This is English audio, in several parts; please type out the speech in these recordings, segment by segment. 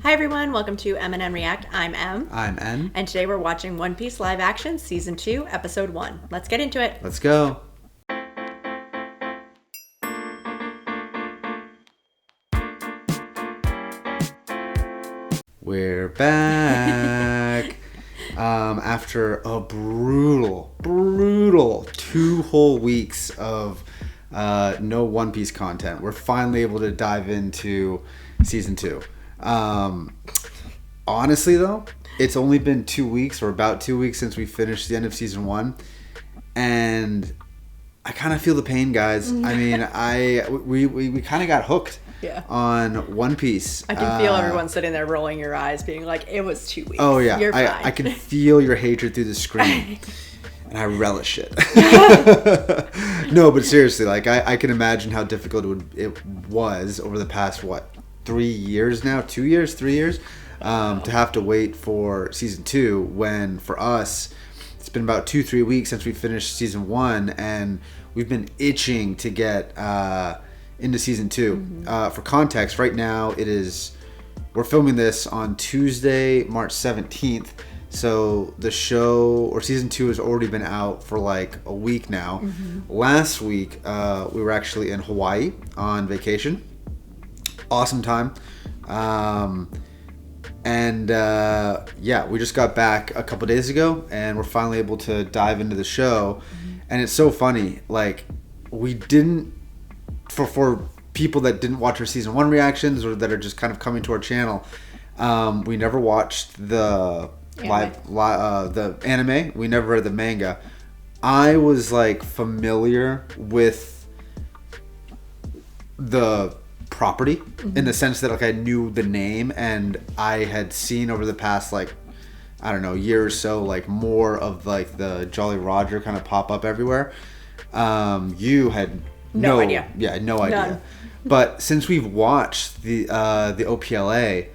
Hi everyone, welcome to M&N React. I'm M. I'm N. And today we're watching One Piece live action season 2, episode 1. Let's get into it. Let's go. We're back. After a brutal 2 whole weeks of no One Piece content, we're finally able to dive into season 2. Honestly though, it's only been 2 weeks or about 2 weeks since we finished the end of season 1, and I kind of feel the pain, guys. I mean, we kind of got hooked on One Piece. I can feel everyone sitting there rolling your eyes, being like, "It was 2 weeks." Oh yeah, You're fine. I can feel your hatred through the screen. And I relish it. No, but seriously, like I can imagine how difficult it was over the past 3 years now, 2 years, 3 years, to have to wait for season 2. When for us, it's been about 2-3 weeks since we finished season 1, and we've been itching to get into season 2. Mm-hmm. For context, right now we're filming this on Tuesday, March 17th. So the show or season 2 has already been out for like a week now. Mm-hmm. Last week, we were actually in Hawaii on vacation. Awesome time. We just got back a couple days ago, and we're finally able to dive into the show. Mm-hmm. And it's so funny. Like, we didn't, for people that didn't watch our season 1 reactions or that are just kind of coming to our channel, we never watched the the anime. We never read the manga. I was like familiar with the property, mm-hmm. in the sense that like I knew the name, and I had seen over the past year or so, like more of like the Jolly Roger kind of pop up everywhere. You had no idea. Yeah, no idea. None. But since we've watched the OPLA,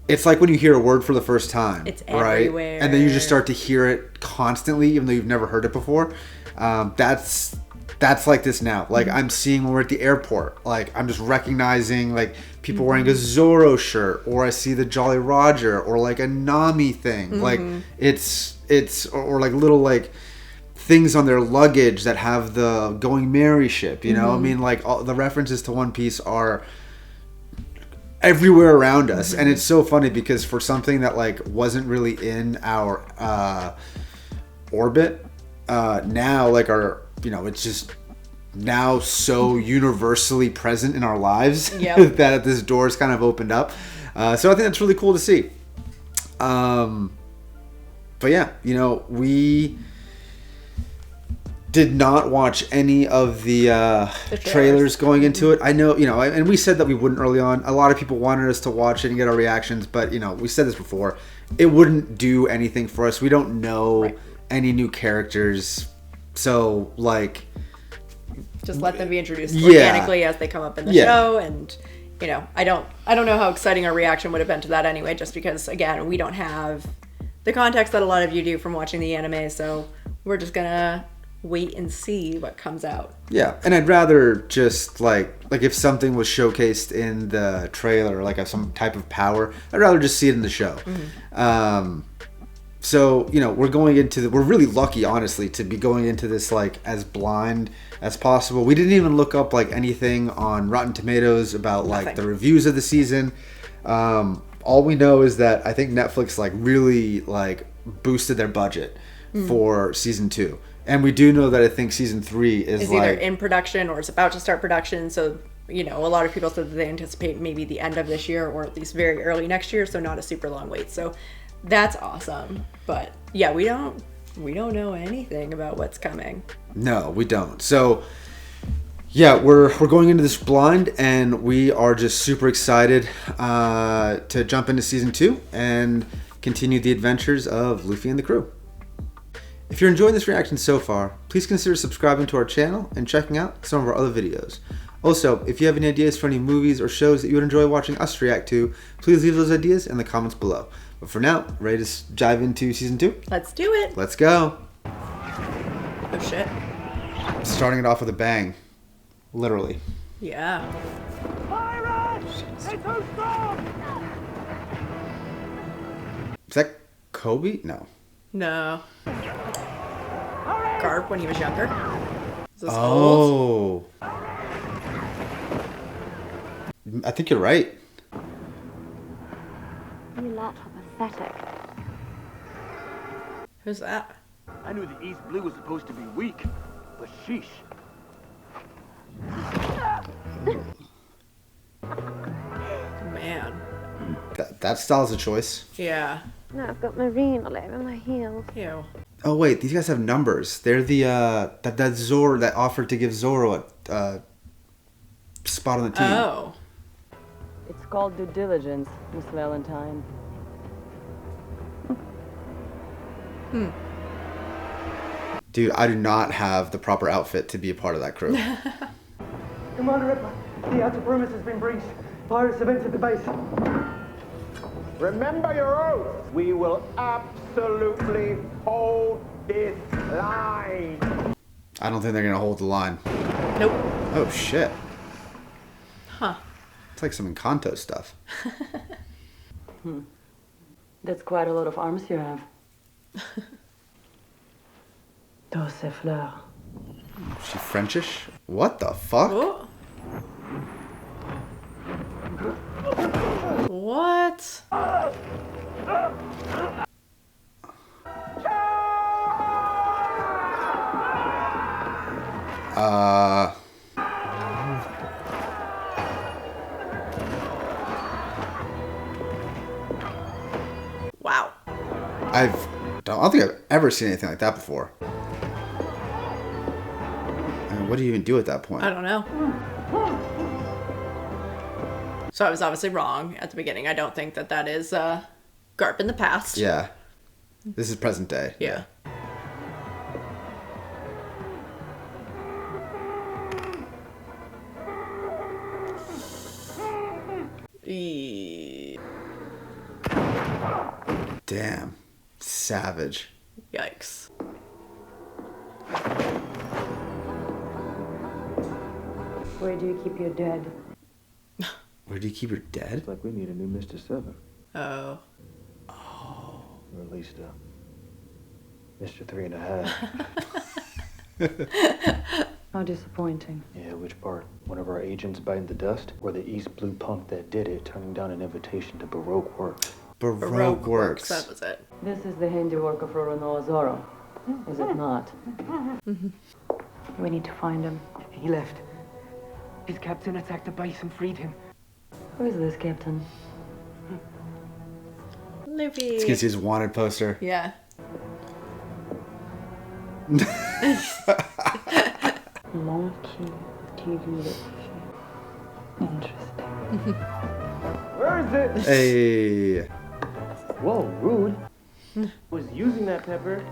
it's like when you hear a word for the first time. It's everywhere. Right? And then you just start to hear it constantly, even though you've never heard it before. That's like this now. Like, I'm seeing when we're at the airport, like I'm just recognizing like people wearing a Zoro shirt, or I see the Jolly Roger, or like a Nami thing. Mm-hmm. Like it's or like little like things on their luggage that have the Going Merry ship, you know? Mm-hmm. I mean, like all the references to One Piece are everywhere around us. Mm-hmm. And it's so funny because for something that like wasn't really in our orbit, now like it's just now so universally present in our lives. Yep. That this door's kind of opened up. So I think that's really cool to see. But yeah, we did not watch any of the trailers going into it. I know, and we said that we wouldn't early on. A lot of people wanted us to watch it and get our reactions, but we said this before. It wouldn't do anything for us. We don't know any new characters. So like, just let them be introduced organically as they come up in the show. And I don't know how exciting our reaction would have been to that anyway, just because again, we don't have the context that a lot of you do from watching the anime. So we're just gonna wait and see what comes out. Yeah, and I'd rather just like if something was showcased in the trailer, like some type of power, I'd rather just see it in the show. Mm-hmm. So, we're really lucky, honestly, to be going into this like as blind as possible. We didn't even look up like anything on Rotten Tomatoes about like the reviews of the season. All we know is that I think Netflix like really like boosted their budget for season 2. And we do know that I think season 3 is either in production or is about to start production. So, a lot of people said that they anticipate maybe the end of this year or at least very early next year. So not a super long wait. So that's awesome. But yeah, we don't know anything about what's coming. No, we don't. So yeah, we're going into this blind, and we are just super excited to jump into season 2 and continue the adventures of Luffy and the crew. If you're enjoying this reaction so far, please consider subscribing to our channel and checking out some of our other videos. Also, if you have any ideas for any movies or shows that you would enjoy watching us react to, please leave those ideas in the comments below. But for now, ready to dive into season 2? Let's do it. Let's go. Oh shit. Starting it off with a bang. Literally. Yeah. Pirates! It's too strong! Is that Kobe? No. No. Garp when he was younger. Is this old? I think you're right. You lot are pathetic. Who's that? I knew the East Blue was supposed to be weak, but sheesh. Man. That style's a choice. Yeah. Now I've got marine all over my heels. Ew. Oh wait, these guys have numbers. They're the that Zoro that offered to give Zoro a spot on the team. Oh. It's called due diligence, Miss Valentine. Dude, I do not have the proper outfit to be a part of that crew. Commander Ripper, the outer perimeter has been breached. Pirates have entered the base. Remember your oath. We will absolutely hold this line. I don't think they're gonna hold the line. Nope. Oh shit. Huh. It's like some Encanto stuff. That's quite a lot of arms you have. Dos ces fleurs. Is she Frenchish? What the fuck? Oh. What? Wow. I don't think I've ever seen anything like that before. I mean, what do you even do at that point? I don't know. So I was obviously wrong at the beginning. I don't think that that is Garp in the past. Yeah. This is present day. Yeah. Damn. Savage. Yikes. Where do you keep your dead? Where do you keep your dead? It's like we need a new Mr. Seven. Oh. Or at least Mr. 3.5. How disappointing. Yeah, which part? One of our agents biting the dust? Or the East Blue punk that did it turning down an invitation to Baroque Works? Baroque Works. That was it. This is the handiwork of Roronoa Zoro, is it not? We need to find him. He left. His captain attacked the base and freed him. Who is this captain? Luffy. It's because his wanted poster. Yeah. Monkey TV. Interesting. Where is it? Hey. Whoa, rude. Was using that pepper.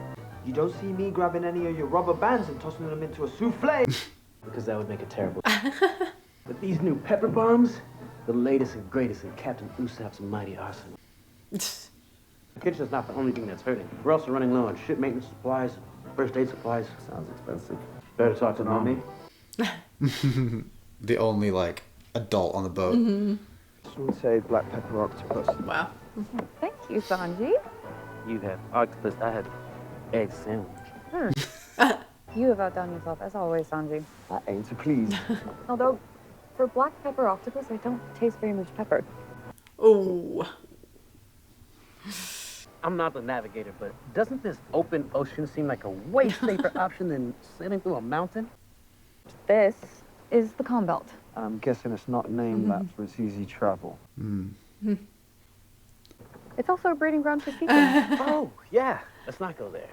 You don't see me grabbing any of your rubber bands and tossing them into a souffle. Because that would make it terrible. But these new pepper bombs, the latest and greatest in Captain Usopp's mighty arsenal. The kitchen's not the only thing that's hurting. We're also running low on ship maintenance supplies, first aid supplies. Sounds expensive. Better talk to Mommy. The only, like, adult on the boat. Someone say black pepper octopus. Wow. Thank you, Sanji. You have octopus, I had egg sandwich. You have outdone yourself, as always, Sanji. I aim to please. Although, for black pepper octopus, I don't taste very much pepper. Oh. I'm not the navigator, but doesn't this open ocean seem like a way safer option than sailing through a mountain? This is the calm belt. I'm guessing it's not named that for its easy travel. It's also a breeding ground for sea kings. Oh, yeah. Let's not go there.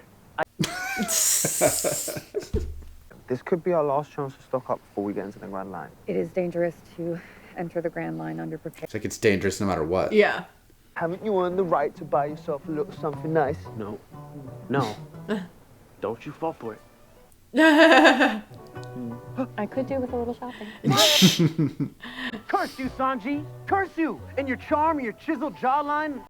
This could be our last chance to stock up before we get into the Grand Line. It is dangerous to enter the Grand Line underprepared. It's like it's dangerous no matter what. Yeah. Haven't you earned the right to buy yourself a little something nice? No. No. Don't you fall for it. I could do with a little shopping. Curse you, Sanji! Curse you! And your charm and your chiseled jawline.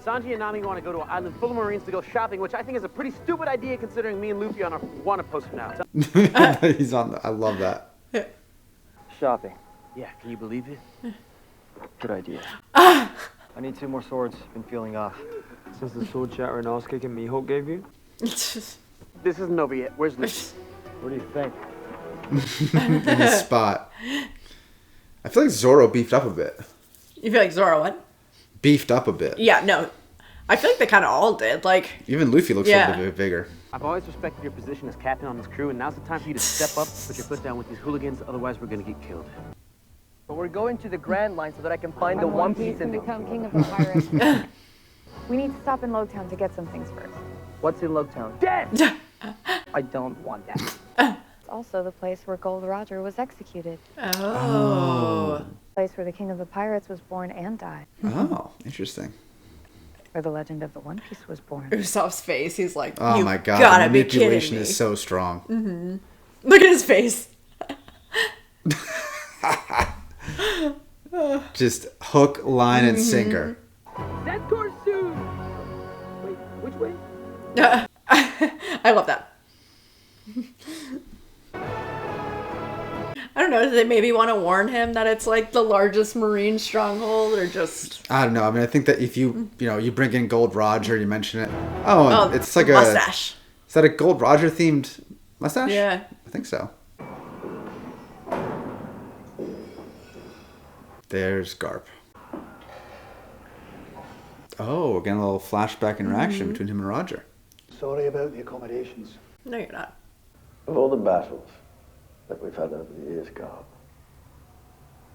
Sanji and Nami want to go to an island full of Marines to go shopping, which I think is a pretty stupid idea considering me and Luffy on a wanted poster now. He's on. I love that. Shopping. Yeah, can you believe it? Good idea. I need 2 more swords. Been feeling off. Since the sword chatter and ass kicking Mihawk gave you? This isn't over yet. Where's Lucy? What do you think? In his spot. I feel like Zoro beefed up a bit. You feel like Zoro what? Beefed up a bit. Yeah, no. I feel like they kind of all did. Like, even Luffy looks a little bit bigger. I've always respected your position as captain on this crew, and now's the time for you to step up, put your foot down with these hooligans, otherwise we're gonna get killed. But we're going to the Grand Line so that I can find the One Piece and become king of the pirates. We need to stop in Logtown to get some things first. What's in Logtown? Death! I don't want that. It's also the place where Gold Roger was executed. oh. The place where the king of the pirates was born and died. Oh, interesting. Where the legend of the One Piece was born. Usopp's face. He's like, Oh you my god, gotta the be kidding manipulation me. is so strong. Mm-hmm. Look at his face. Just hook, line, and sinker. That door soon! Wait, which way? I love that. I don't know. Do they maybe want to warn him that it's like the largest marine stronghold, or just? I don't know. I mean, I think that if you you bring in Gold Roger, you mention it. Oh, it's like mustache. Is that a Gold Roger themed mustache? Yeah, I think so. There's Garp. Oh, again, a little flashback interaction between him and Roger. Sorry about the accommodations. No, you're not. Of all the battles that we've had over the years, Garp,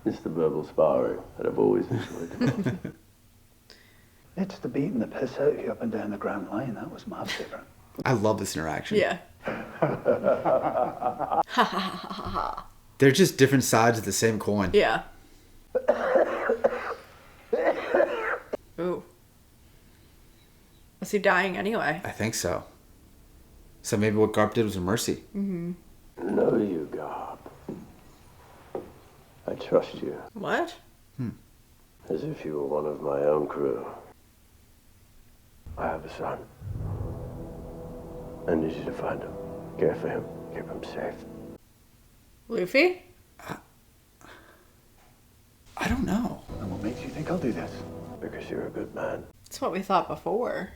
it's the verbal sparring that I've always enjoyed the most. It's the beating the piss out of you up and down the Grand Line. That was my favorite. I love this interaction. Yeah. They're just different sides of the same coin. Yeah. Ooh. Was he dying anyway? I think so. So maybe what Garp did was a mercy. Mm-hmm. Know you, Garp. I trust you. What? As if you were one of my own crew. I have a son. I need you to find him. Care for him. Keep him safe. Luffy? I don't know. And what makes you think I'll do this? Because you're a good man. That's what we thought before.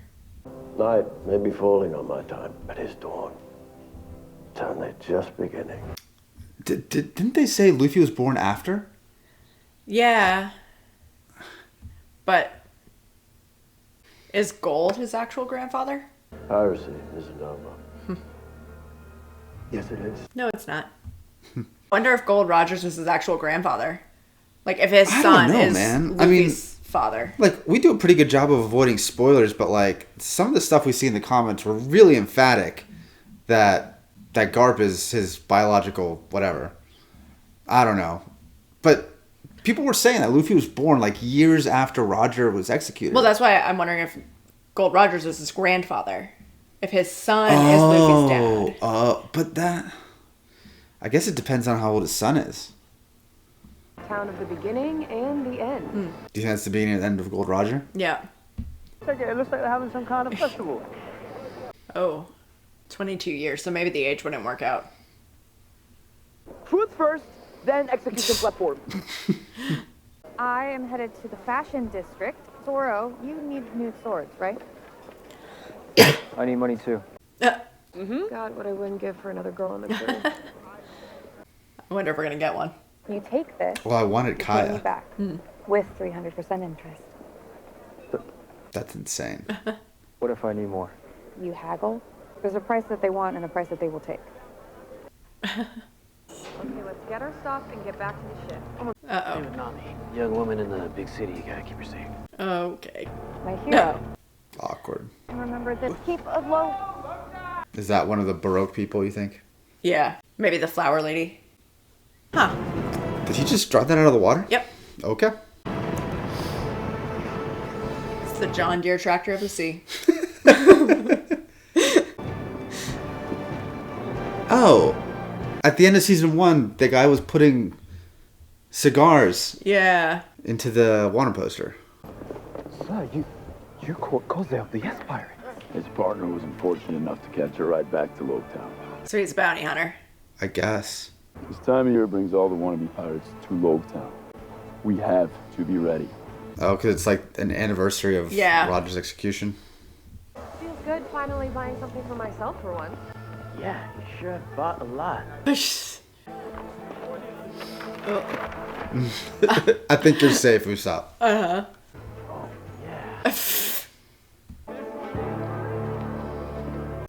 Night may be falling on my time, but it's dawn. It's only just beginning. Didn't they say Luffy was born after? Yeah. But is Gold his actual grandfather? Piracy isn't over. Yes, it is. No, it's not. I wonder if Gold Rogers was his actual grandfather. Like, if his I son don't know, is man. Luffy's father. Like, we do a pretty good job of avoiding spoilers, but, like, some of the stuff we see in the comments were really emphatic that Garp is his biological whatever. I don't know. But people were saying that Luffy was born, like, years after Roger was executed. Well, that's why I'm wondering if Gold Rogers is his grandfather. If his son is Luffy's dad. But that... I guess it depends on how old his son is. Town of the beginning and the end. Do you think that's the beginning and end of Gold Roger? Yeah. It looks like they're having some kind of festival. Oh. 22 years, so maybe the age wouldn't work out. Truth first, then execution platform. I am headed to the fashion district. Zoro, you need new swords, right? I need money too. God, what I wouldn't give for another girl on the crew. I wonder if we're going to get one. You take this. Well, I wanted you pay me Kaya. back with 300% interest. That's insane. What if I need more? You haggle. There's a price that they want and a price that they will take. Okay, let's get our stuff and get back to the ship. Uh-oh. Nami, young woman in the big city, you gotta keep her safe. Okay. My hero. Awkward. And remember this, keep a low. Is that one of the Baroque people, you think? Yeah. Maybe the flower lady. Huh. Did he just drop that out of the water? Yep. Okay. It's the John Deere tractor of the sea. Oh. At the end of season 1, the guy was putting cigars Yeah. into the water poster. Sir, you caught Koze of the Yes Pirate. His partner was unfortunate enough to catch her right back to Logtown. So he's a bounty hunter. I guess. This time of year brings all the wannabe pirates to Logtown. We have to be ready. Oh, because it's like an anniversary of Roger's execution. Feels good finally buying something for myself for once. Yeah, you sure have bought a lot. I think you're safe, Usopp. Uh-huh. Oh, yeah.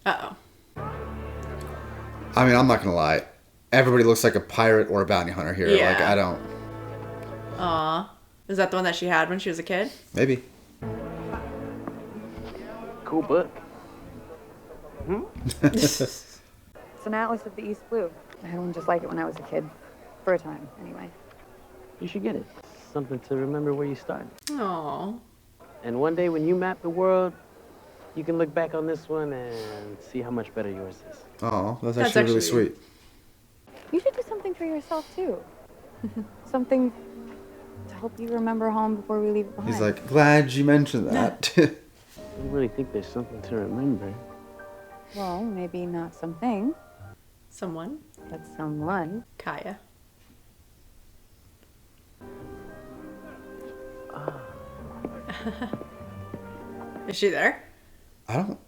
Uh-oh. I mean, I'm not gonna lie. Everybody looks like a pirate or a bounty hunter here. Yeah. Like, I don't... Aw. Is that the one that she had when she was a kid? Maybe. Cool book. It's an Atlas of the East Blue. I had one just like it when I was a kid. For a time, anyway. You should get it. Something to remember where you started. Aw. And one day when you map the world, you can look back on this one and see how much better yours is. Oh, that's actually really sweet. You should do something for yourself, too. Something to help you remember home before we leave it behind. He's like, glad you mentioned that. I don't really think there's something to remember. Well, maybe not something, Someone? but someone. Kaya. Is she there? I don't...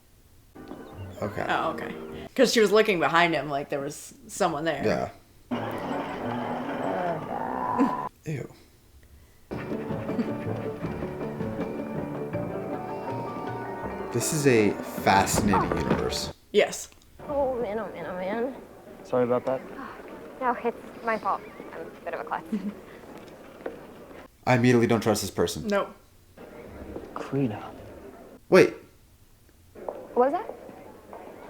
Okay. Oh, okay. Because she was looking behind him like there was someone there. Yeah. Ew. This is a fascinating universe. Yes. Oh, man, oh, man, oh, man. Sorry about that. No, it's my fault. I'm a bit of a klutz. I immediately don't trust this person. Nope. Krina. Wait. What was that?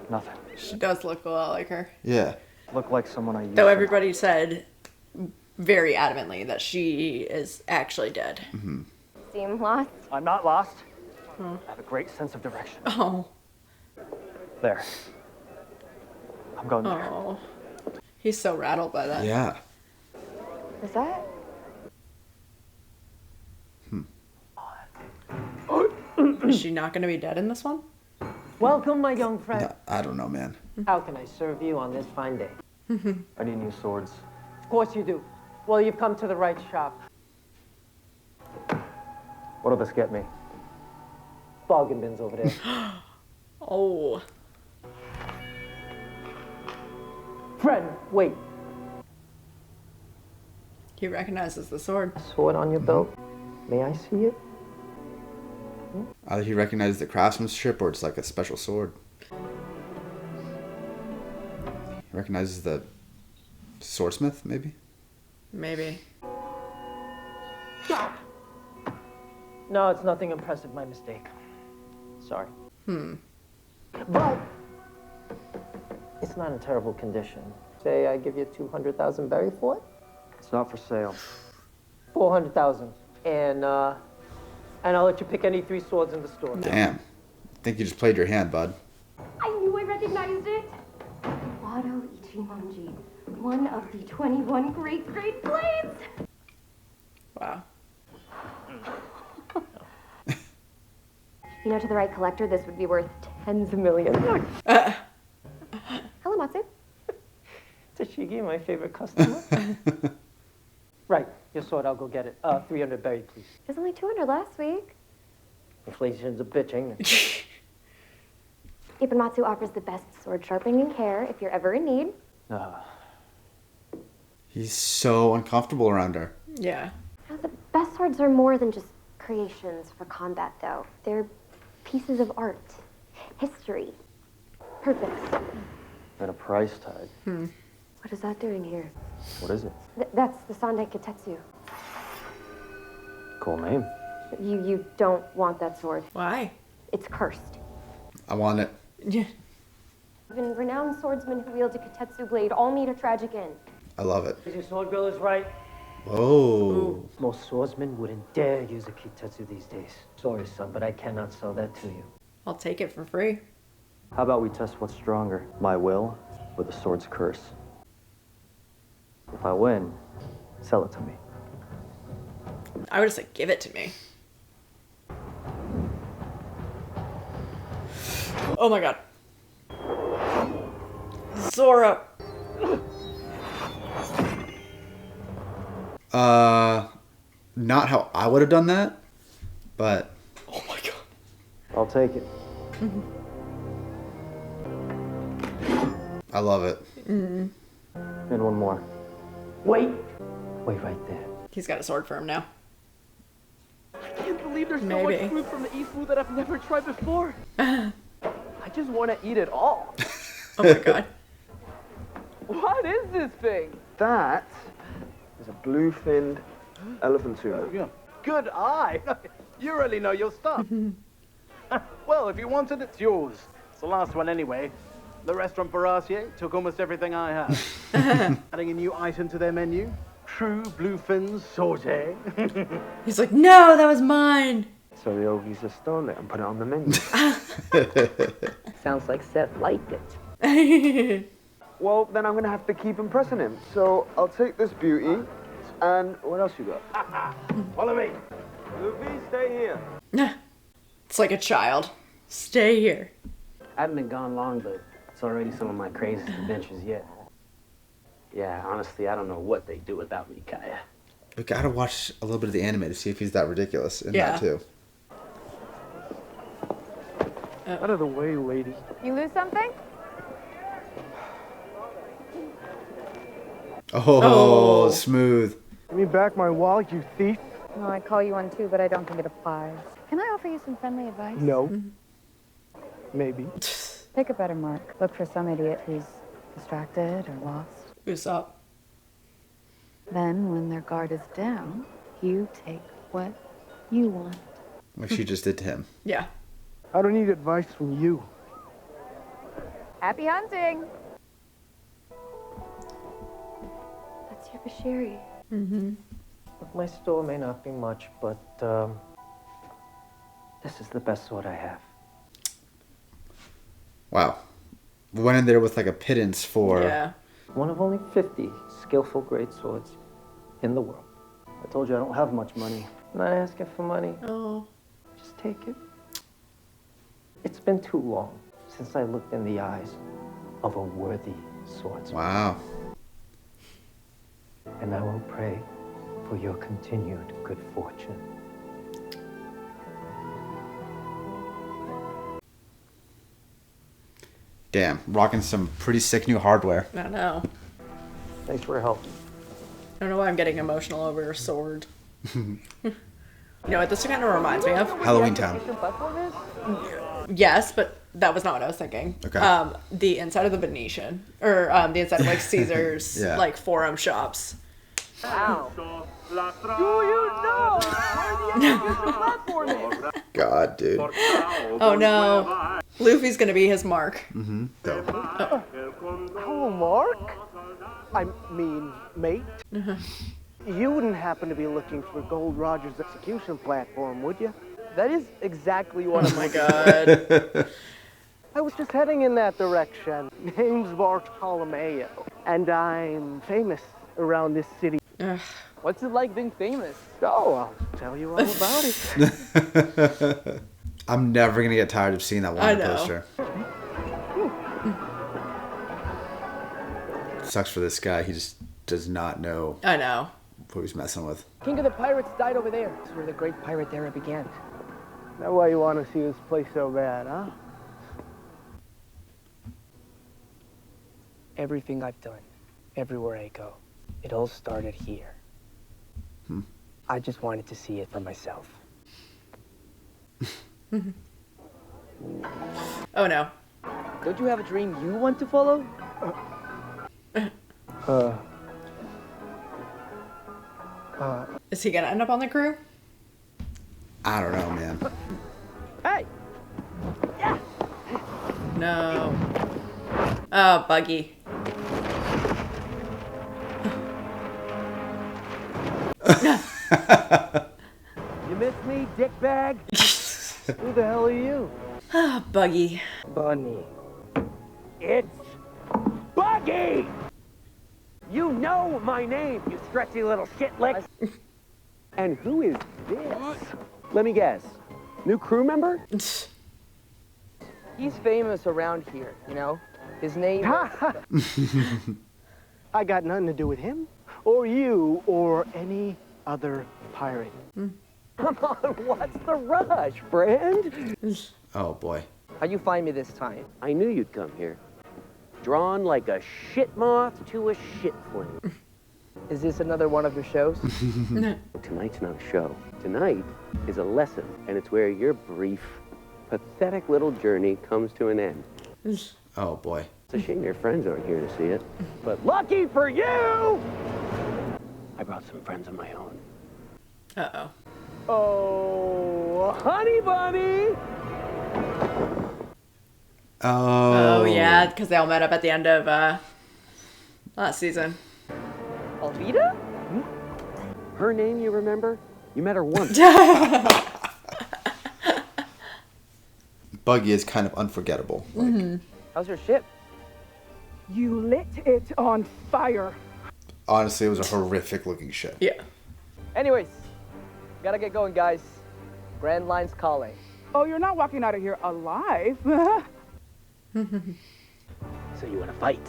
Nothing. She does look a lot like her. Yeah. Look like someone I used Though to- everybody said very adamantly that she is actually dead. Mm-hmm. Seem lost? I'm not lost. I have a great sense of direction. Oh. There. I'm going there. Oh. He's so rattled by that. Yeah. Is that? Is she not going to be dead in this one? Welcome, my young friend. No, I don't know, man. How can I serve you on this fine day? I need new swords. Of course you do. Well, you've come to the right shop. What'll this get me? Bargain bins over there. Oh. Friend, wait. He recognizes the sword. Sword on your belt? May I see it? Either he recognizes the craftsmanship or it's like a special sword. He recognizes the swordsmith, maybe? Maybe. No, it's nothing impressive. My mistake. Sorry. But it's not in terrible condition. Say I give you 200,000 berry for it? It's not for sale. 400,000. And I'll let you pick any 3 swords in the store. Damn. I think you just played your hand, bud. I knew I recognized it. Wado Ichimonji, one of the 21 great blades. Wow. You know, to the right collector, this would be worth tens of millions. Hello, Matsu. Tashigi, my favorite customer. Right, your sword, I'll go get it. 300 berry, please. There's only 200 last week. Inflation's a bitch, ain't it? Ipponmatsu offers the best sword sharpening care if you're ever in need. He's so uncomfortable around her. Yeah. Now, the best swords are more than just creations for combat, though. They're pieces of art, history, purpose. And a price tag. What is that doing here? What is it? That's the Sandai Kitetsu. Cool name. You don't want that sword. Why? It's cursed. I want it. Yeah. Even renowned swordsmen who wield a Kitetsu blade all meet a tragic end. I love it. Your sword girl is right. Whoa. Most swordsmen wouldn't dare use a kitetsu these days. Sorry, son, but I cannot sell that to you. I'll take it for free. How about we test what's stronger? My will or the sword's curse? If I win, sell it to me. I would have said, give it to me. Oh my god. Zora. Not how I would have done that. But Oh my god. I'll take it. I love it. And one more. Wait! Wait right there. He's got a sword for him now. I can't believe there's so Maybe. much fruit from the East Blue that I've never tried before. I just want to eat it all. Oh my god. What is this thing? That is a blue-finned elephant tuna. Yeah. Good eye. You really know your stuff. Well, if you want it, it's yours. It's the last one anyway. The restaurant Baaaaacckkk took almost everything I have. Adding a new item to their menu. True bluefin saute. He's like, no, that was mine. So the Ogies stole it and put it on the menu. Sounds like Seth liked it. Well, then I'm going to have to keep impressing him. So I'll take this beauty, and what else you got? Follow me. Luffy, stay here. It's like a child. Stay here. I haven't been gone long, but it's already some of my craziest adventures yet. Yeah, honestly, I don't know what they do without me, Kaya. We gotta watch a little bit of the anime to see if he's that ridiculous in Yeah. that too. Out of the way, lady. You lose something? Oh, smooth. Give me back my wallet, you thief. No, I'd call you one too, but I don't think it applies. Can I offer you some friendly advice? No. Maybe. Pick a better mark. Look for some idiot who's distracted or lost. Usopp. Then, when their guard is down, you take what you want. Like she just did to him. Yeah. I don't need advice from you. Happy hunting! That's your Bashiri. My store may not be much, but this is the best sword I have. Wow. We went in there with like a pittance for. Yeah. One of only 50 skillful great swords in the world. I told you I don't have much money. I'm not asking for money. Oh. Just take it. It's been too long since I looked in the eyes of a worthy swordsman. Wow. And I will pray for your continued good fortune. Damn, rocking some pretty sick new hardware. I don't know. Thanks for your help. I don't know why I'm getting emotional over a sword. You know what this kind of reminds me of? Halloween Town. Yes, but that was not what I was thinking. Okay. The inside of the Venetian, or the inside of like Caesar's, Yeah. like forum shops. Ow. Do you know where the execution platform is? God, dude. Oh no, Luffy's gonna be his mark. Mm-hmm. Oh, Mark? I mean, mate? You wouldn't happen to be looking for Gold Roger's execution platform, would you? That is exactly what Oh my god. I was just heading in that direction. Name's Bartolomeo, and I'm famous around this city. Ugh. What's it like being famous? Oh, I'll tell you all about it. I'm never gonna get tired of seeing that I one know. poster. Sucks for this guy. He just does not know I know. who he's messing with. King of the Pirates died over there. It's where the great pirate era began. That's why you want to see this place so bad, huh? Everything I've done, everywhere I go, it all started here. I just wanted to see it for myself. Oh no. Don't you have a dream you want to follow? Is he gonna end up on the crew? I don't know, man. Hey! No. Oh, Buggy. You miss me, dickbag? Who the hell are you? Ah, Buggy. Bunny. It's Buggy! You know my name, you stretchy little shitlick. And who is this? Let me guess. New crew member? He's famous around here, you know? His name I got nothing to do with him, or you, or any other pirate. Come on, what's the rush, friend? Oh boy. How'd you find me this time? I knew you'd come here. Drawn like a shit moth to a shit flame. Is this another one of your shows? Tonight's not a show. Tonight is a lesson, and it's where your brief, pathetic little journey comes to an end. Oh boy. It's a shame your friends aren't here to see it. But lucky for you, I brought some friends of my own. Uh-oh. Oh, honey bunny! Oh. Oh, yeah, because they all met up at the end of last season. Alvida? Her name you remember? You met her once. Buggy is kind of unforgettable. Like, How's your ship? You lit it on fire. honestly, it was a horrific looking ship. Yeah. Anyways, gotta get going, guys. Grand Line's calling. Oh, you're not walking out of here alive. So you want to fight?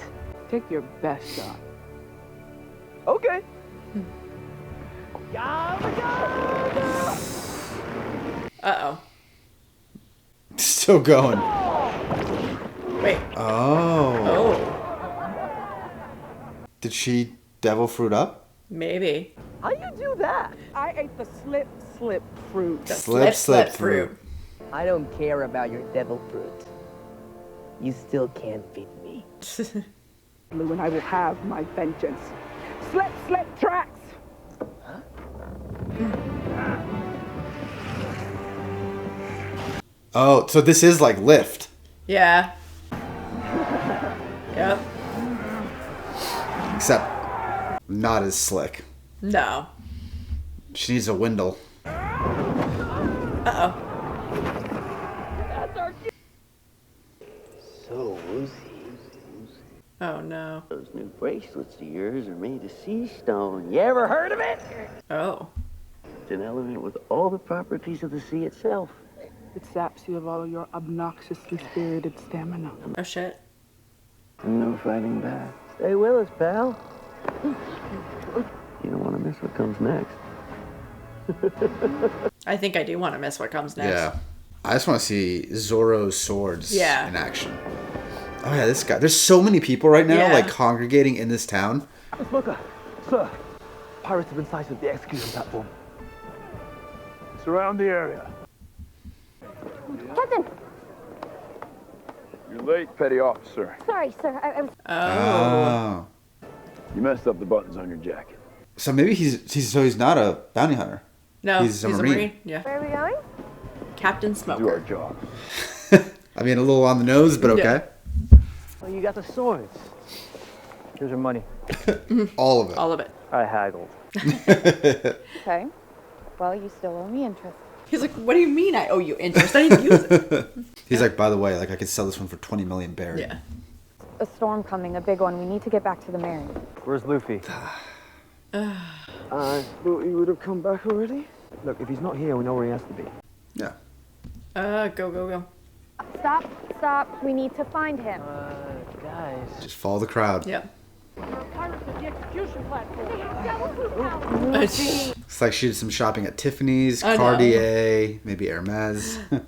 Take your best shot. Okay. Uh-oh. Still going. Wait. Oh. Oh. Did she devil fruit up? Maybe. How you do that? I ate the slip fruit. The Slip fruit. I don't care about your devil fruit. You still can't beat me. Blue, and I will have my vengeance. Slip tracks. Oh, so this is like Lift. Yeah. Yep. Except not as slick. No. She needs a Windle. Uh-oh. So woozy. Oh, no. Those new bracelets of yours are made of sea stone. You ever heard of it? Oh. It's an element with all the properties of the sea itself. It saps you of all of your obnoxiously spirited stamina. Oh, shit. No fighting back. Stay with us, pal. You don't want to miss what comes next. I think I do want to miss what comes next. Yeah. I just want to see Zoro's swords in action. Oh yeah, this guy. There's so many people right now, like congregating in this town. Smoker, sir, pirates have been sighted at the execution platform. Surround the area. Captain! You're late, petty officer. Sorry, sir. I was... Oh. You messed up the buttons on your jacket. So maybe he's not a bounty hunter. No, he's a Marine. Yeah. Where are we going? Captain Smoker. Do our job. I mean, a little on the nose, but okay. Oh, you got the swords. Here's your money. All of it. All of it. I haggled. Okay. Well, you still owe me interest. He's like, what do you mean I owe you interest? I didn't use it. He's like, by the way, like I could sell this one for 20 million berry. Yeah. A storm coming, a big one. We need to get back to the Mary. Where's Luffy? I thought he would have come back already. Look, if he's not here, we know where he has to be. Yeah. Go. Stop. We need to find him. Guys. Just follow the crowd. Yep. It's like she did some shopping at Tiffany's, I know. Cartier, maybe Hermes. And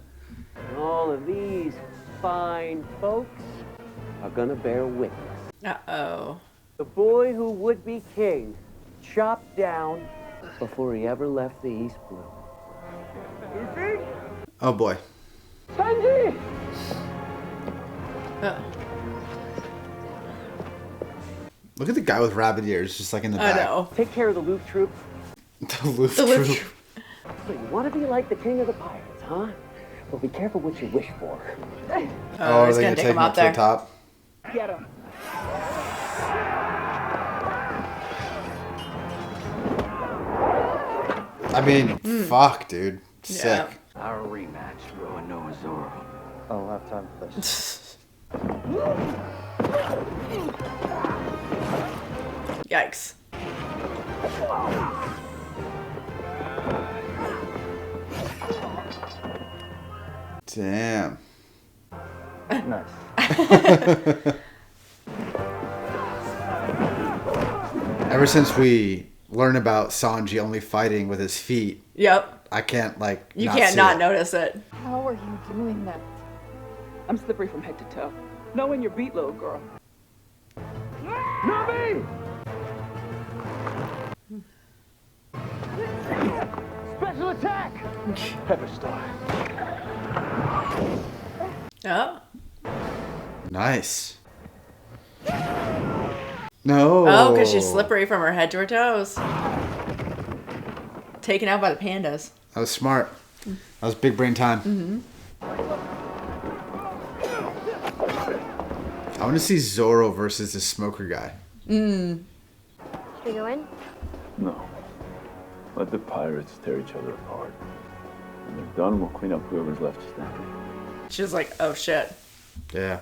all of these fine folks are gonna bear witness. Uh-oh. The boy who would be king, chopped down before he ever left the East Blue. Luffy? Oh boy. Sanji! Look at the guy with rabbit ears, just like in the I back. know. Take care of the loot troop. The Luft The Luft Troop. So you want to be like the king of the pirates, huh? Well, be careful what you wish for. Oh, he's are they gonna gonna take take him him up up to there. the top? Get him. I mean, fuck, dude. Sick. Our rematch, Roanoa Zoro. I don't have time for this. Yikes. Damn. Nice. Ever since we learn about Sanji only fighting with his feet, Yep. I can't like. You can't see not it. notice it. How are you doing that? I'm slippery from head to toe. Knowing your beat, little girl. Nami! Special attack! Pepper Star. Oh. Nice. No. Oh, because she's slippery from her head to her toes. Taken out by the pandas. That was smart. That was big brain time. Mm-hmm. I want to see Zoro versus the smoker guy. Should we go in? No. Let the pirates tear each other apart. When they're done, we'll clean up whoever's left standing. She's like, oh shit. Yeah.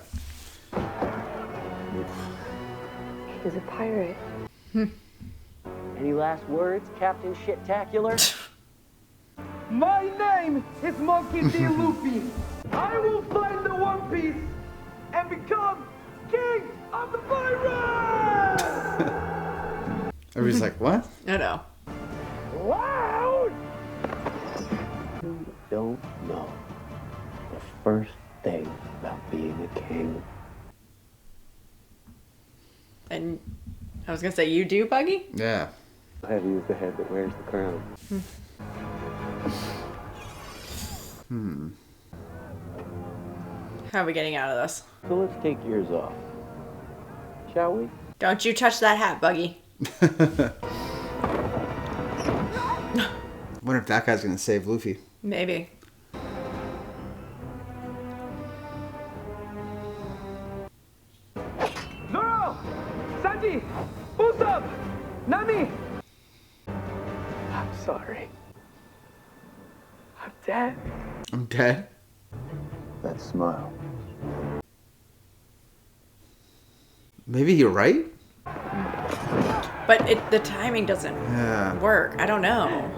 He's a pirate. Any last words, Captain Shit-tacular? My name is Monkey D. Luffy. I will find the One Piece and become King of the Pirates! Everybody's like, what? I know. Loud! You don't know the first thing about being a king. And I was gonna say, you do, Buggy? Yeah. Heavy is the head that wears the crown. How are we getting out of this? So let's take yours off. Shall we? Don't you touch that hat, Buggy. Wonder if that guy's gonna save Luffy. Maybe. Zoro! Sanji! Usopp! Nami! I'm sorry. I'm dead. I'm dead. That smile. Maybe you're right. But the timing doesn't work. I don't know.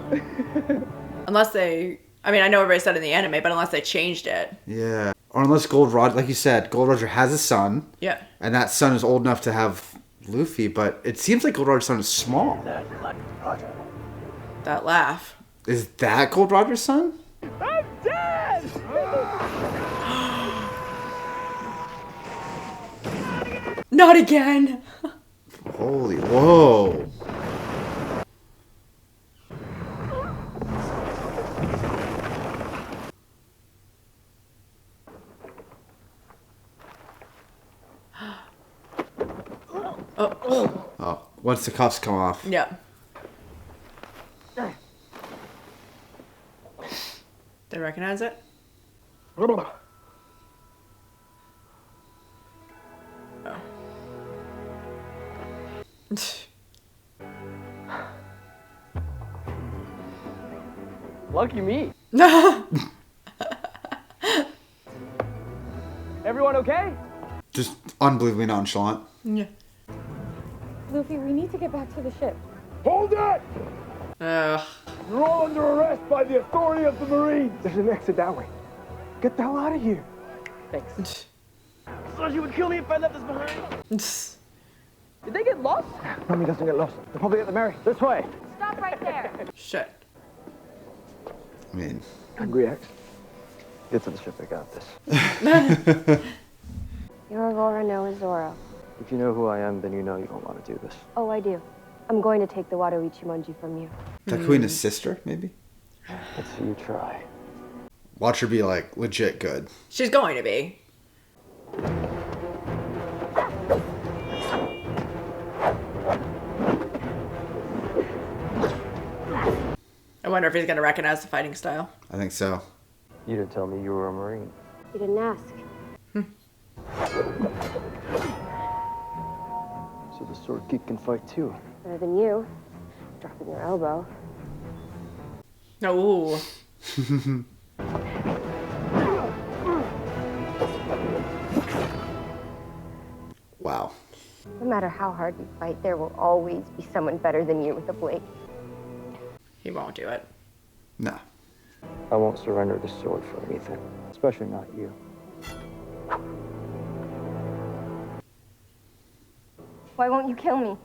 Unless they... I mean, I know everybody said in the anime, but unless they changed it. Yeah. Or unless Gold Roger, like you said, Gold Roger has a son. Yeah. And that son is old enough to have Luffy, but it seems like Gold Roger's son is small. That laugh. Is that Gold Roger's son? I'm dead! Not again! Holy, whoa. Oh, once the cuffs come off. Yeah. They recognize it? Oh. Lucky me. Everyone okay? Just unbelievably nonchalant. Yeah. Luffy, we need to get back to the ship. Hold it! Ugh. You're all under arrest by the authority of the Marines. There's an exit that way. Get the hell out of here. Thanks. Thought you would kill me if I left this behind. Did they get lost? Nami doesn't get lost. They'll probably get the Mary. This way. Stop right there. Shit. I mean... Angry X. Get to the ship, I got this. You're Aurora Noah Zoro. If you know who I am, then you know you don't want to do this. Oh, I do. I'm going to take the Wado Ichimonji from you. Takuina's sister, maybe? Let's see you try. Watch her be, like, legit good. She's going to be. I wonder if he's going to recognize the fighting style. I think so. You didn't tell me you were a Marine. You didn't ask. So the sword geek can fight too. Better than you. Dropping your elbow. Oh. Wow. No matter how hard you fight, there will always be someone better than you with a blade. He won't do it. No. I won't surrender the sword for anything, especially not you. Why won't you kill me?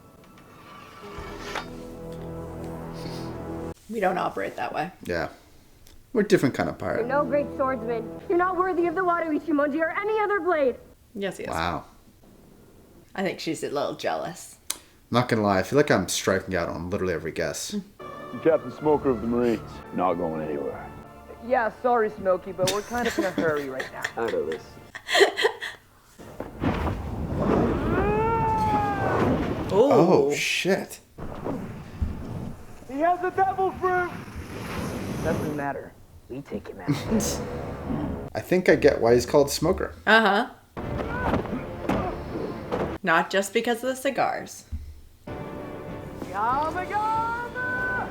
We don't operate that way. Yeah. We're a different kind of You're pirate. no great swordsman. You're not worthy of the water Ichimonji or any other blade. Yes, yes. Wow. I think she's a little jealous. Not gonna lie, I feel like I'm striking out on literally every guess. Captain Smoker of the Marines. Not going anywhere. Yeah, sorry, Smokey, but we're kind of in a hurry right now. Out of this. Oh, shit. He has the devil fruit! Doesn't matter. We take him out. I think I get why he's called Smoker. Uh-huh. Not just because of the cigars. Yama yama!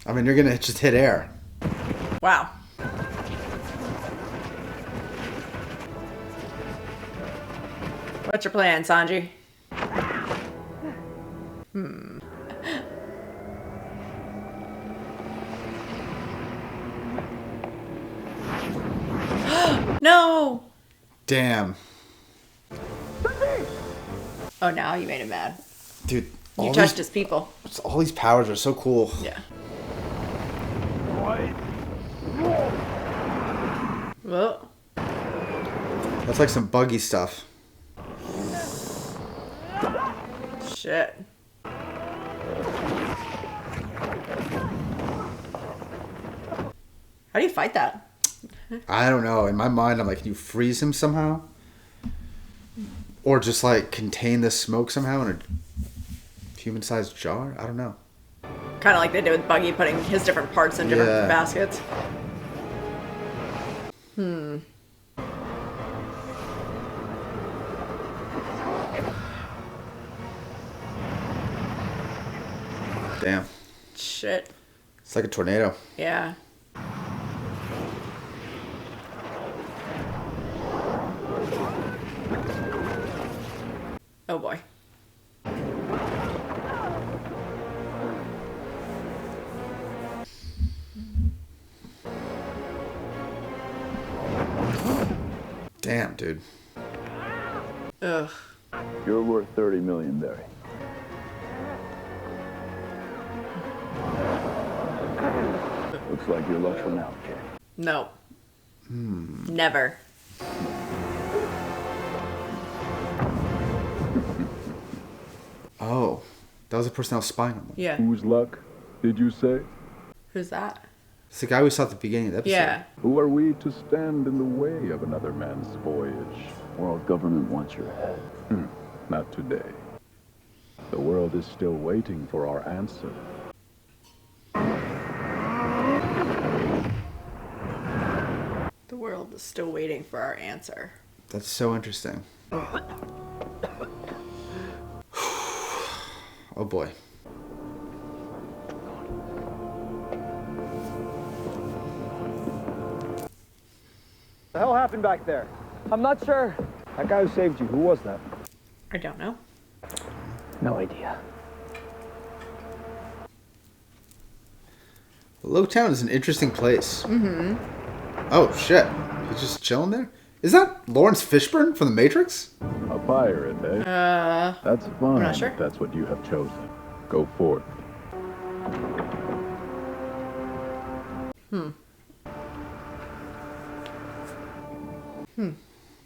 I mean, you're gonna just hit air. Wow. What's your plan, Sanji? No! Damn. Oh, now you made him mad. Dude, You all touched these, his people. all these powers are so cool. Yeah. Whoa. That's like some buggy stuff. Shit. How do you fight that? I don't know. In my mind, I'm like, can you freeze him somehow? Or just like contain the smoke somehow in a human-sized jar? I don't know. Kind of like they did with Buggy, putting his different parts in different Yeah. baskets. Damn. Shit. It's like a tornado. Yeah. Oh boy. Damn, dude. Ugh. You're worth 30 million, Barry. Looks like your luck's run out, kid. No. Never. Oh. That was the person I was spying on. Yeah. Whose luck did you say? Who's that? It's the guy we saw at the beginning of the episode. Yeah. Who are we to stand in the way of another man's voyage? World government wants your head. Not today. The world is still waiting for our answer. The world is still waiting for our answer. That's so interesting. Oh boy. The hell happened back there? I'm not sure. That guy who saved you, who was that? I don't know. No idea. Lowtown is an interesting place. Mm-hmm. Oh, shit. He's just chilling there? Is that Lawrence Fishburne from The Matrix? A pirate, eh? That's fine. I'm not sure. If that's what you have chosen. Go forth.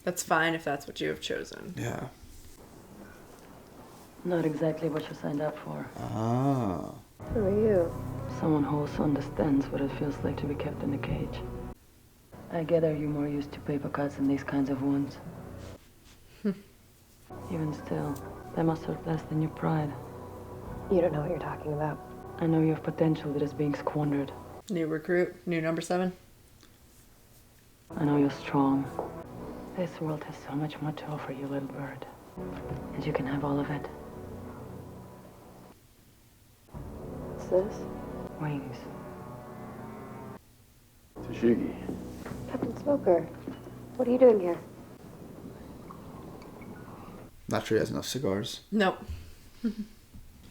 That's fine if that's what you have chosen. Yeah. Not exactly what you signed up for. Ah. Who are you? Someone who also understands what it feels like to be kept in a cage. I gather you're more used to paper cuts and these kinds of wounds. Even still, that must hurt less than your pride. You don't know what you're talking about. I know you have potential that is being squandered. New recruit, new number 7. I know you're strong. This world has so much more to offer you, little bird. And you can have all of it. What's this? Wings. Tashigi. Captain Smoker. What are you doing here? Not sure he has enough cigars. Nope.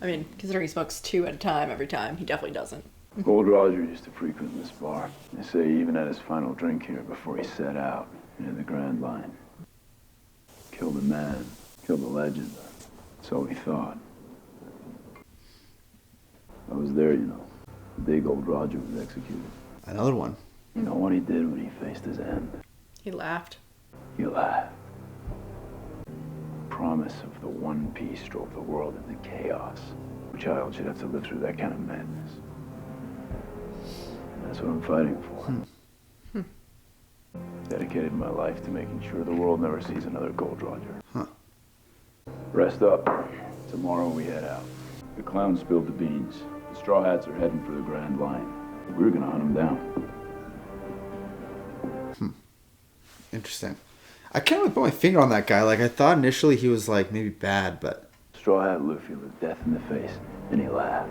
I mean, considering he smokes 2 at a time every time, he definitely doesn't. Old Roger used to frequent this bar. They say he even had his final drink here before he set out into the Grand Line. Killed a man, killed a legend. So he thought. I was there, you know. The day Gold Roger was executed. Another one. You know what he did when he faced his end? He laughed. He laughed. Promise of the One Piece drove the world into chaos. A child should have to live through that kind of madness. That's what I'm fighting for. Dedicated my life to making sure the world never sees another Gold Roger. Rest up. Tomorrow we head out. The clown spilled the beans. The Straw Hats are heading for the Grand Line. We're gonna hunt him down. Interesting. I can't really put my finger on that guy. Like, I thought initially he was, like, maybe bad, but... Straw Hat Luffy looked death in the face, and he laughed.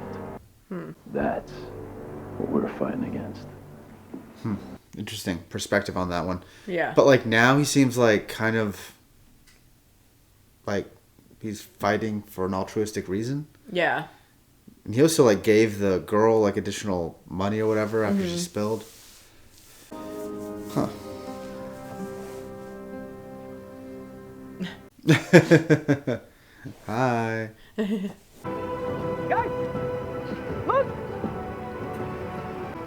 That's what we're fighting against. Interesting perspective on that one. Yeah. But, like, now he seems like kind of... like, he's fighting for an altruistic reason. Yeah. And he also, like, gave the girl, like, additional money or whatever after she spilled. Huh. Hi. Guys, look!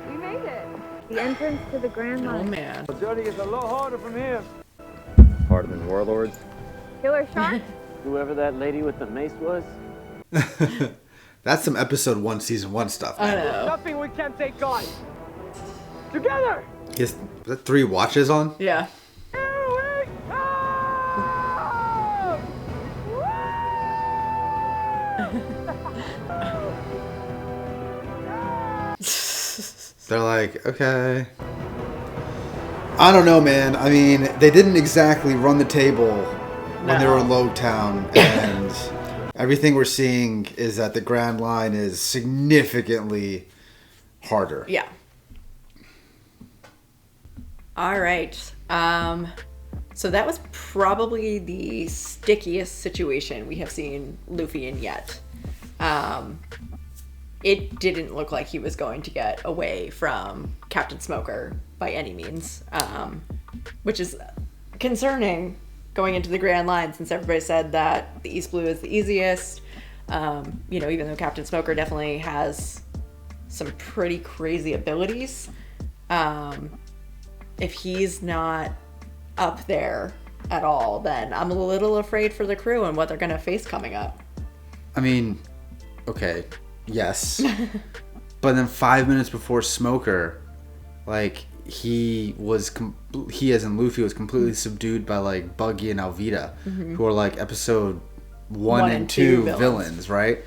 We made it. The entrance to the Grand Line. Oh, man. The journey is a lot harder from here. Harder than warlords. Killer shark? Whoever that lady with the mace was. That's some episode 1, season 1 stuff. I know. Nothing we can't take on. Together! He has 3 watches on? Yeah. They're like, okay. I don't know, man. I mean, they didn't exactly run the table when they were in Logtown, and everything we're seeing is that the Grand Line is significantly harder. Yeah. All right. So that was probably the stickiest situation we have seen Luffy in yet. It didn't look like he was going to get away from Captain Smoker by any means, which is concerning going into the Grand Line since everybody said that the East Blue is the easiest. You know, even though Captain Smoker definitely has some pretty crazy abilities, if he's not up there at all, then I'm a little afraid for the crew and what they're going to face coming up. I mean, okay, yes. But then 5 minutes before Smoker, like, he as in Luffy was completely subdued by, like, Buggy and Alvida, who are, like, episode 1 and 2 villains, right?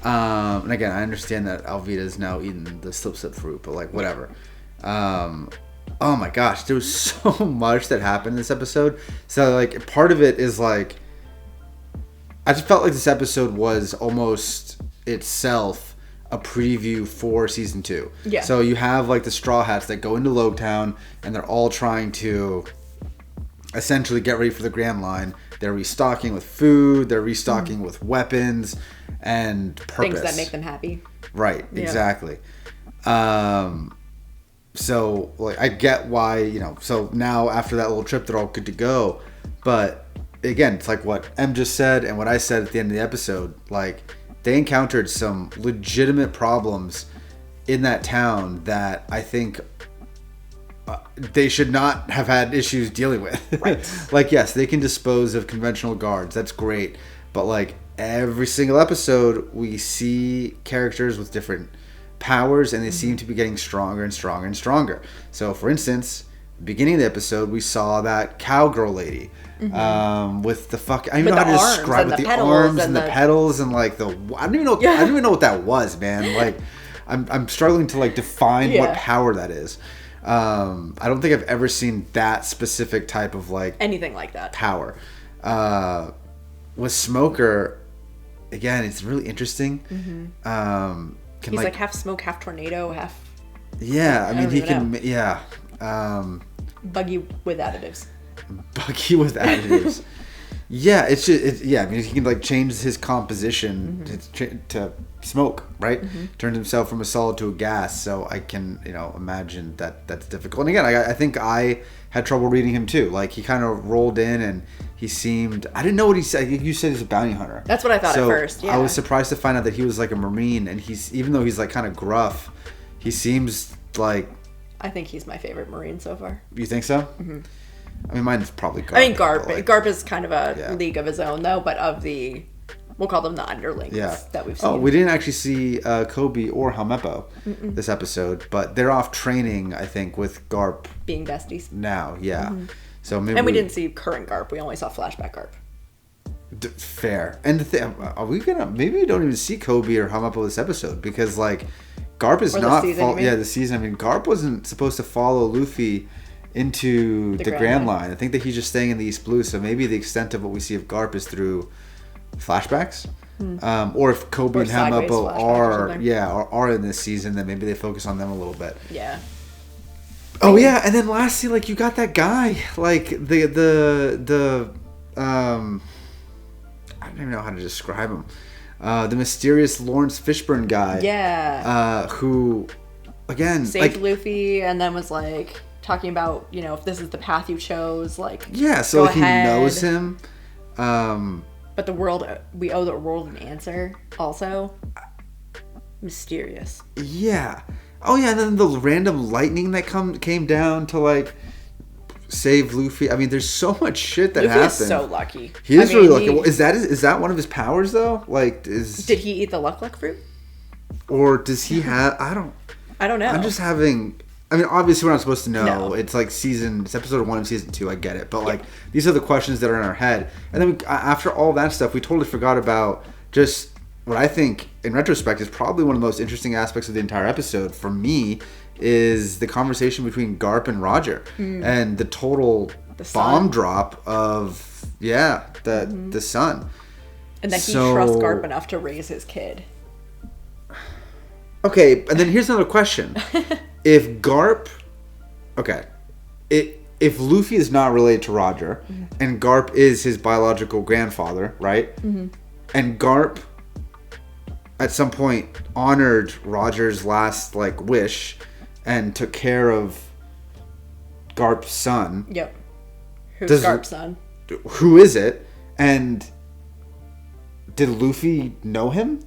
And again, I understand that Alvida's now eating the slip fruit, but, like, whatever. Oh my gosh, there was so much that happened in this episode. So, like, part of it is, like, I just felt like this episode was almost itself a preview for season 2. Yeah. So you have, like, the Straw Hats that go into Logtown, and they're all trying to essentially get ready for the Grand Line. They're restocking with food, they're restocking with weapons and purpose. Things that make them happy. Right, exactly. So, like, I get why, you know, so now after that little trip, they're all good to go. But, again, it's like what Em just said and what I said at the end of the episode. Like, they encountered some legitimate problems in that town that I think they should not have had issues dealing with. Right. Like, yes, they can dispose of conventional guards. That's great. But, like, every single episode, we see characters with different powers, and they seem to be getting stronger and stronger and stronger. So, for instance, beginning of the episode, we saw that cowgirl lady with the fuck. I don't even know how to describe it. The arms and the pedals and, like, the. I don't even know what that was, man. Like, I'm struggling to, like, define what power that is. I don't think I've ever seen that specific type of, like, anything like that power. With Smoker, again, it's really interesting. He's like half smoke, half tornado, half. Yeah, I mean, he can. Know. Yeah. Buggy with additives. Buggy with additives. Yeah, it's just. I mean, he can, like, change his composition to smoke, right? Turns himself from a solid to a gas. So I can, you know, imagine that that's difficult. And again, I think I had trouble reading him too. Like, he kind of rolled in and he seemed. I didn't know what he said. You said he's a bounty hunter. That's what I thought at first. Yeah. I was surprised to find out that he was, like, a Marine, and even though he's, like, kind of gruff, He seems like... I think he's my favorite Marine so far. You think so? Mm-hmm. I mean, mine's probably Garp. I mean, Garp. Like, Garp is kind of a league of his own, though, but of the... We'll call them the underlings that we've seen. Oh, we didn't actually see Kobe or Helmeppo this episode, but they're off training, I think, with Garp. Being besties. Now, yeah. Mm-hmm. So maybe and we didn't see current Garp. We only saw flashback Garp. Fair. And the thing, are we gonna... Maybe we don't even see Kobe or Helmeppo this episode, because, like, Garp is not... the season. I mean, Garp wasn't supposed to follow Luffy into the Grand Line. I think that he's just staying in the East Blue, so maybe the extent of what we see of Garp is through flashbacks, or if Kobe and Helmeppo are in this season, then maybe they focus on them a little bit. Yeah. Oh yeah, and then lastly, like, you got that guy, like the I don't even know how to describe him. The mysterious Lawrence Fishburne guy. Yeah. Who, again, saved Luffy, and then was like talking about, you know, if this is the path you chose, like, yeah, so like, he knows him. But the world, we owe the world an answer. Also, mysterious. Yeah. Oh yeah, and then the random lightning that came down to like save Luffy. I mean, there's so much shit that happened. Luffy is so lucky. He is really lucky. Is that one of his powers though? Like, did he eat the luck fruit? Or does he have? I don't know. I'm just having. I mean, obviously we're not supposed to know. No. It's like it's episode 1 of season 2. I get it, but like these are the questions that are in our head. And then after all that stuff, we totally forgot about just what I think, in retrospect, is probably one of the most interesting aspects of the entire episode for me, is the conversation between Garp and Roger and the total bomb drop of the sun. And that he trusts Garp enough to raise his kid. Okay, and then here's another question. If Garp... Okay. If Luffy is not related to Roger, and Garp is his biological grandfather, right? Mm-hmm. And Garp, at some point, honored Roger's last, like, wish and took care of Garp's son. Yep. Who's Garp's son? Who is it? And did Luffy know him?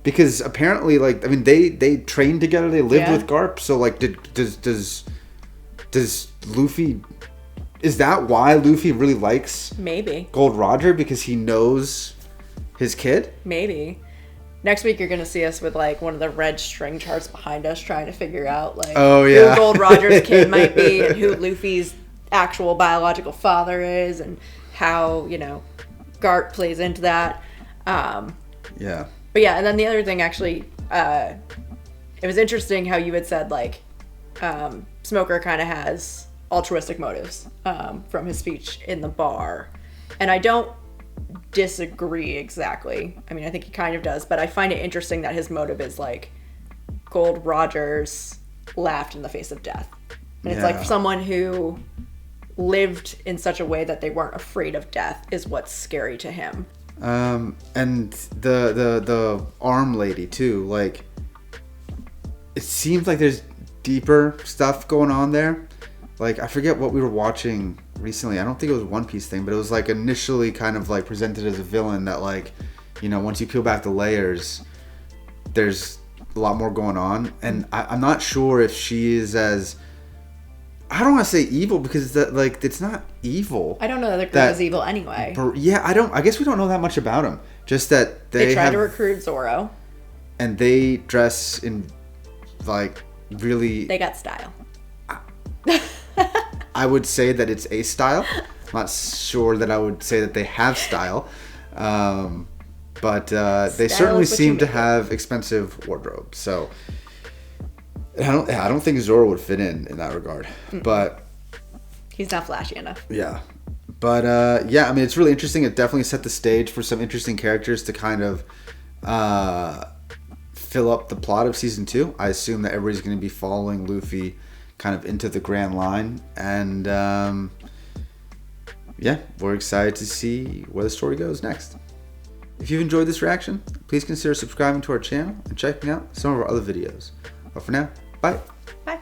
Because apparently, like, I mean, they trained together. They lived with Garp. So, like, does Luffy? Is that why Luffy really likes Gold Roger? Because he knows his kid? Maybe. Next week you're gonna see us with like one of the red string charts behind us, trying to figure out like who Gold Roger's kid might be and who Luffy's actual biological father is, and how, you know, Garp plays into that. But yeah, and then the other thing, actually, it was interesting how you had said, like, Smoker kind of has altruistic motives from his speech in the bar. And I don't disagree exactly. I mean, I think he kind of does, but I find it interesting that his motive is, like, Gold Rogers laughed in the face of death. And it's like someone who lived in such a way that they weren't afraid of death is what's scary to him. And the arm lady too, like, it seems like there's deeper stuff going on there. Like, I forget what we were watching recently. I don't think it was a One Piece thing, but it was like initially kind of like presented as a villain that, like, you know, once you peel back the layers, there's a lot more going on. And I'm not sure if she is as, I don't want to say evil, because that, like, it's not evil. I don't know that the group is evil anyway. I guess we don't know that much about them. Just that they try to recruit Zoro. And they dress in, like, really... They got style. I would say that it's a style. I'm not sure that I would say that they have style. But they certainly seem to have expensive wardrobes. So... I don't think Zoro would fit in that regard, but he's not flashy enough. Yeah, but I mean, it's really interesting. It definitely set the stage for some interesting characters to kind of fill up the plot of season 2. I assume that everybody's going to be following Luffy kind of into the Grand Line, and we're excited to see where the story goes next. If you've enjoyed this reaction, please consider subscribing to our channel and checking out some of our other videos. But for now, bye. Bye.